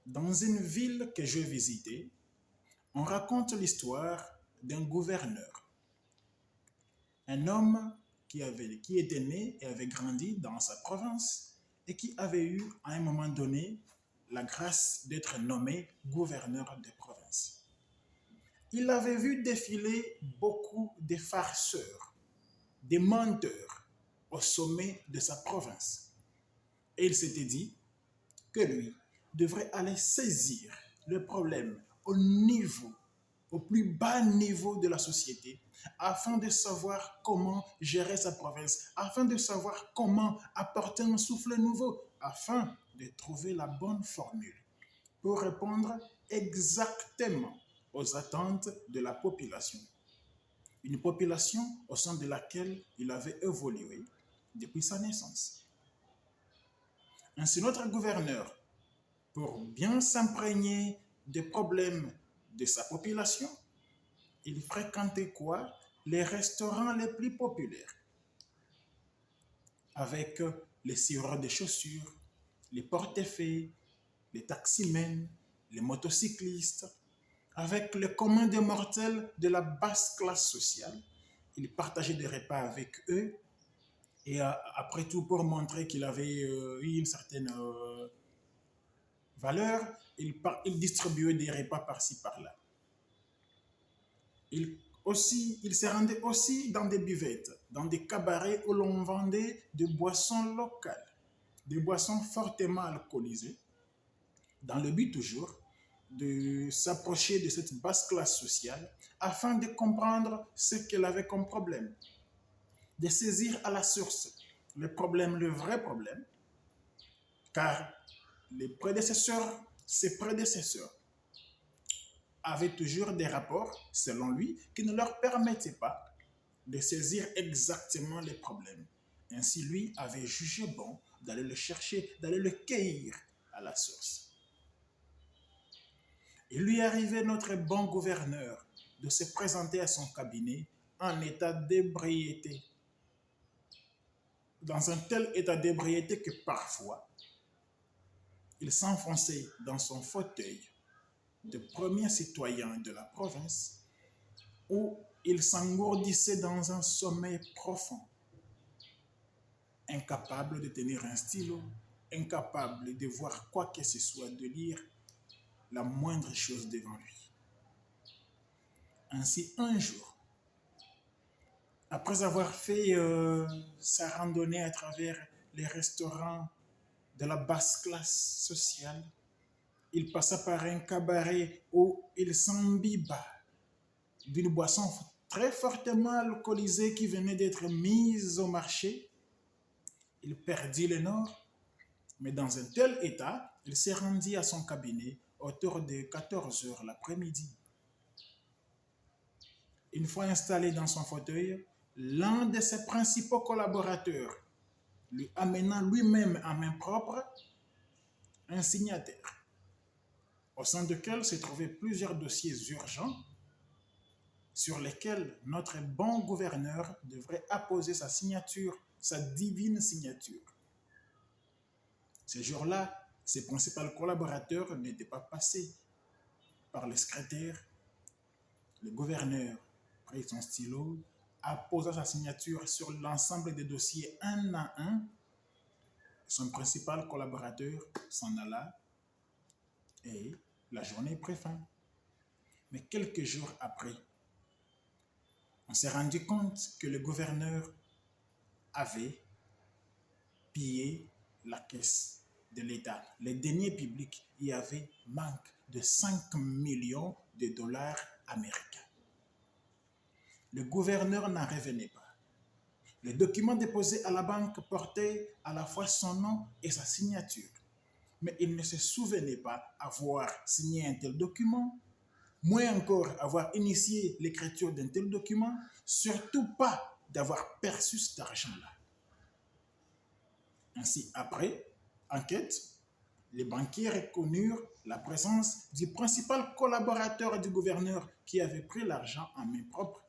Dans une ville que je visitais, on raconte l'histoire d'un gouverneur, un homme qui était né et avait grandi dans sa province et qui avait eu à un moment donné la grâce d'être nommé gouverneur de province. Il avait vu défiler beaucoup de farceurs, des menteurs au sommet de sa province. Et il s'était dit que lui devrait aller saisir le problème au plus bas niveau de la société, afin de savoir comment gérer sa province, afin de savoir comment apporter un souffle nouveau, afin de trouver la bonne formule pour répondre exactement aux attentes de la population. Une population au sein de laquelle il avait évolué depuis sa naissance. Ainsi, notre gouverneur, pour bien s'imprégner des problèmes de sa population, il fréquentait quoi? Les restaurants les plus populaires, avec les scieurs de chaussures, les porte-faix, les taximens, les motocyclistes, avec le commun des mortels de la basse classe sociale. Il partageait des repas avec eux et après tout, pour montrer qu'il avait eu une certaine valeur, il distribuait des repas par-ci par-là. Il se rendait aussi dans des buvettes, dans des cabarets où l'on vendait des boissons locales, des boissons fortement alcoolisées, dans le but toujours de s'approcher de cette basse classe sociale afin de comprendre ce qu'elle avait comme problème, de saisir à la source le problème, le vrai problème, car ses prédécesseurs avaient toujours des rapports, selon lui, qui ne leur permettaient pas de saisir exactement les problèmes. Ainsi, lui avait jugé bon d'aller le chercher, d'aller le cueillir à la source. Il lui arrivait, notre bon gouverneur, de se présenter à son cabinet en état d'ébriété. Dans un tel état d'ébriété que parfois, il s'enfonçait dans son fauteuil de premier citoyen de la province où il s'engourdissait dans un sommeil profond, incapable de tenir un stylo, incapable de voir quoi que ce soit, de lire la moindre chose devant lui. Ainsi, un jour, après avoir fait sa randonnée à travers les restaurants de la basse classe sociale, il passa par un cabaret où il s'imbiba d'une boisson très fortement alcoolisée qui venait d'être mise au marché. Il perdit le nord, mais dans un tel état, il s'est rendu à son cabinet autour de 14 heures l'après-midi. Une fois installé dans son fauteuil, l'un de ses principaux collaborateurs lui amena lui-même en main propre un signataire, au sein duquel se trouvaient plusieurs dossiers urgents sur lesquels notre bon gouverneur devrait apposer sa signature, sa divine signature. Ce jour-là, ses principaux collaborateurs n'étaient pas passés par le secrétaire. Le gouverneur prit son stylo, apposa sa signature sur l'ensemble des dossiers un à un. Son principal collaborateur s'en alla et la journée prit fin. Mais quelques jours après, on s'est rendu compte que le gouverneur avait pillé la caisse de l'État. Les deniers publics y avaient manque de 5 millions de dollars américains. Le gouverneur n'en revenait pas. Les documents déposés à la banque portaient à la fois son nom et sa signature. Mais il ne se souvenait pas avoir signé un tel document, moins encore avoir initié l'écriture d'un tel document, surtout pas d'avoir perçu cet argent-là. Ainsi, après enquête, les banquiers reconnurent la présence du principal collaborateur du gouverneur qui avait pris l'argent en main propre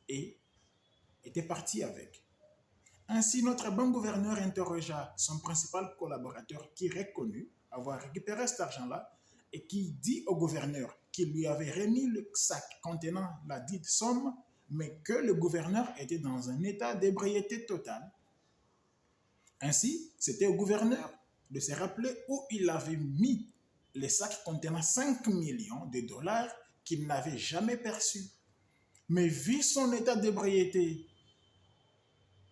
et était parti avec. Ainsi, notre bon gouverneur interrogea son principal collaborateur qui reconnut avoir récupéré cet argent-là et qui dit au gouverneur qu'il lui avait remis le sac contenant la dite somme, mais que le gouverneur était dans un état d'ébriété totale. Ainsi, c'était au gouverneur de se rappeler où il avait mis les sacs contenant 5 millions de dollars qu'il n'avait jamais perçus. Mais vu son état d'ébriété,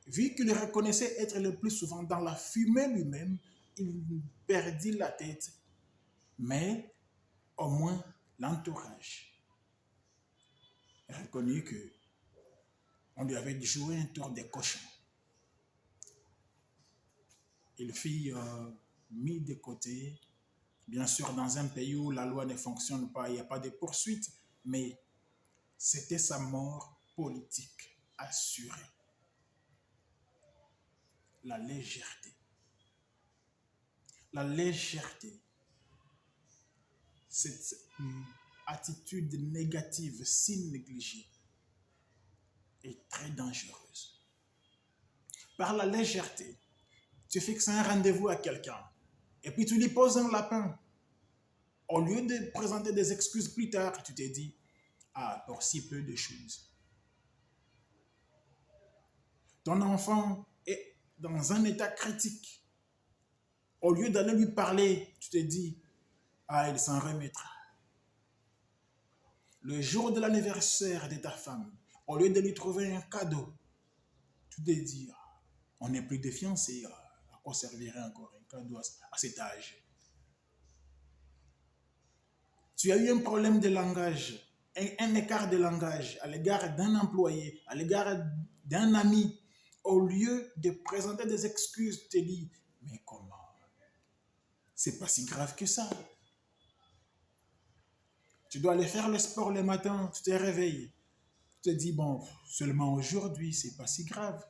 vu qu'il reconnaissait être le plus souvent dans la fumée lui-même, il perdit la tête. Mais au moins l'entourage reconnut que on lui avait joué un tour des cochons. Il fut mis de côté. Bien sûr, dans un pays où la loi ne fonctionne pas, il n'y a pas de poursuite, mais c'était sa mort politique assurée. La légèreté. La légèreté, cette attitude négative si négligée est très dangereuse. Par la légèreté, tu fixes un rendez-vous à quelqu'un et puis tu lui poses un lapin. Au lieu de présenter des excuses plus tard, tu te dis, ah, pour si peu de choses. Ton enfant est dans un état critique. Au lieu d'aller lui parler, tu te dis, ah, il s'en remettra. Le jour de l'anniversaire de ta femme, au lieu de lui trouver un cadeau, tu te dis, ah, on n'est plus de fiancés, à quoi servirait encore un cadeau à cet âge? Tu as eu un problème de langage, un écart de langage à l'égard d'un employé, à l'égard d'un ami. Au lieu de présenter des excuses, tu te dis, mais comment? C'est pas si grave que ça. Tu dois aller faire le sport le matin, tu te réveilles. Tu te dis, bon, seulement aujourd'hui, c'est pas si grave.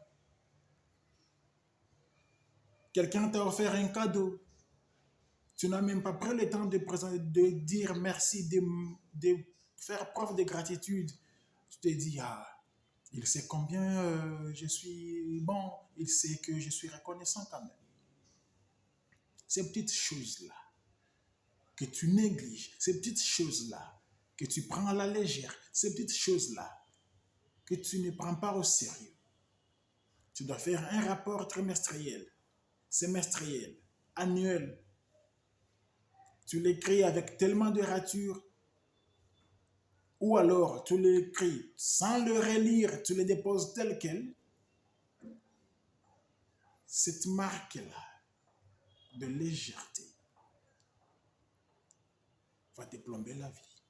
Quelqu'un t'a offert un cadeau. Tu n'as même pas pris le temps de dire merci, de faire preuve de gratitude. Tu te dis, ah, il sait combien je suis bon, il sait que je suis reconnaissant quand même. Ces petites choses-là que tu négliges, ces petites choses-là que tu prends à la légère, ces petites choses-là que tu ne prends pas au sérieux. Tu dois faire un rapport trimestriel, semestriel, annuel. Tu l'écris avec tellement de ratures, ou alors tu l'écris sans le relire, tu le déposes tel quel. Cette marque-là de légèreté va te plomber la vie.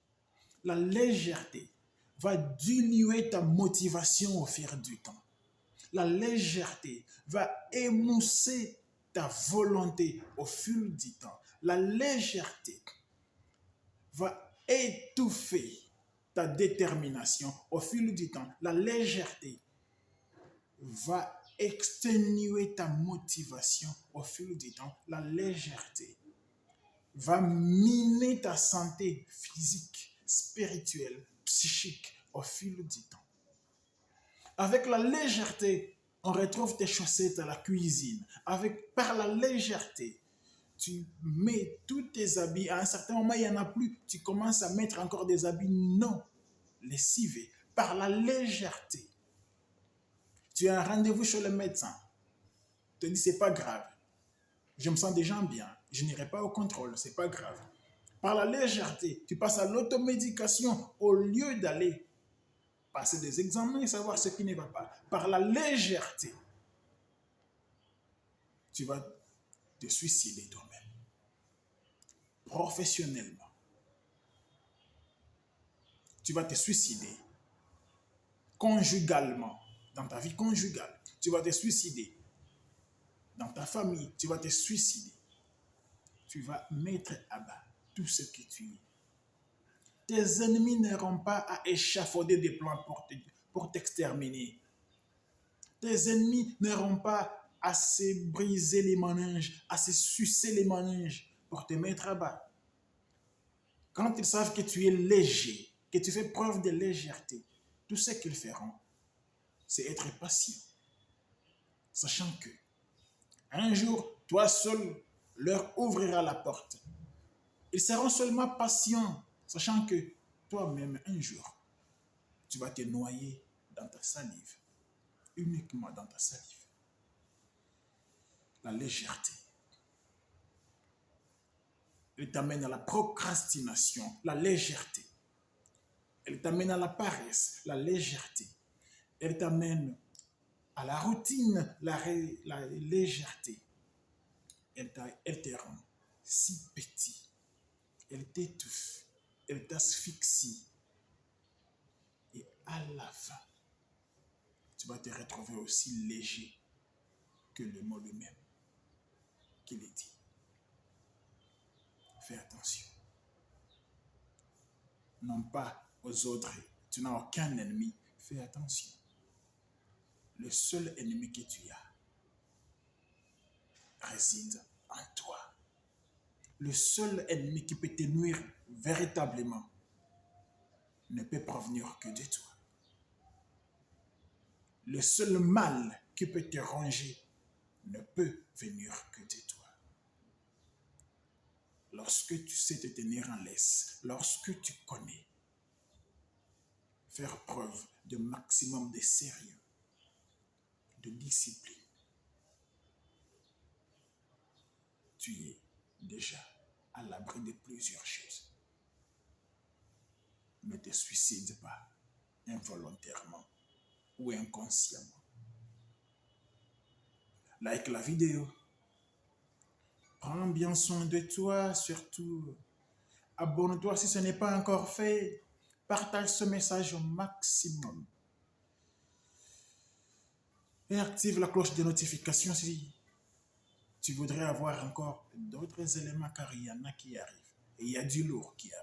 La légèreté va diminuer ta motivation au fil du temps. La légèreté va émousser ta volonté au fil du temps. La légèreté va étouffer ta détermination au fil du temps. La légèreté va exténuer ta motivation au fil du temps. La légèreté va miner ta santé physique, spirituelle, psychique au fil du temps. Avec la légèreté, on retrouve tes chaussettes à la cuisine. Par la légèreté, tu mets tous tes habits. À un certain moment, il n'y en a plus. Tu commences à mettre encore des habits non lessivés. Par la légèreté, tu as un rendez-vous chez le médecin. Tu te dis, c'est pas grave. Je me sens déjà bien. Je n'irai pas au contrôle. C'est pas grave. Par la légèreté, tu passes à l'automédication au lieu d'aller passer des examens et savoir ce qui ne va pas. Par la légèreté, tu vas te suicider toi-même. Professionnellement, tu vas te suicider. Conjugalement, dans ta vie conjugale, tu vas te suicider. Dans ta famille, tu vas te suicider. Tu vas mettre à bas tout ce que tu es. Tes ennemis n'auront pas à échafauder des plans pour t'exterminer. Tes ennemis n'auront pas à se briser les manèges, à se sucer les manèges pour te mettre à bas. Quand ils savent que tu es léger, que tu fais preuve de légèreté, tout ce qu'ils feront, c'est être patient. Sachant que un jour, toi seul, leur ouvrira la porte. Ils seront seulement patients, sachant que toi-même, un jour, tu vas te noyer dans ta salive, uniquement dans ta salive. La légèreté. Elle t'amène à la procrastination, la légèreté. Elle t'amène à la paresse, la légèreté. Elle t'amène à la routine, la légèreté. Elle te rend si petit. Elle t'étouffe, elle t'asphyxie. Et à la fin, tu vas te retrouver aussi léger que le mot lui-même qu'il est dit. Fais attention. Non pas aux autres. Tu n'as aucun ennemi. Fais attention. Le seul ennemi que tu as réside en toi. Le seul ennemi qui peut te nuire véritablement ne peut provenir que de toi. Le seul mal qui peut te ranger ne peut venir que de toi. Lorsque tu sais te tenir en laisse, lorsque tu connais faire preuve de maximum de sérieux, de discipline, tu es déjà à l'abri de plusieurs choses. Ne te suicide pas involontairement ou inconsciemment. Like la vidéo. Prends bien soin de toi, surtout. Abonne-toi si ce n'est pas encore fait. Partage ce message au maximum. Et active la cloche de notification si tu voudrais avoir encore d'autres éléments, car il y en a qui arrivent. Et il y a du lourd qui arrive.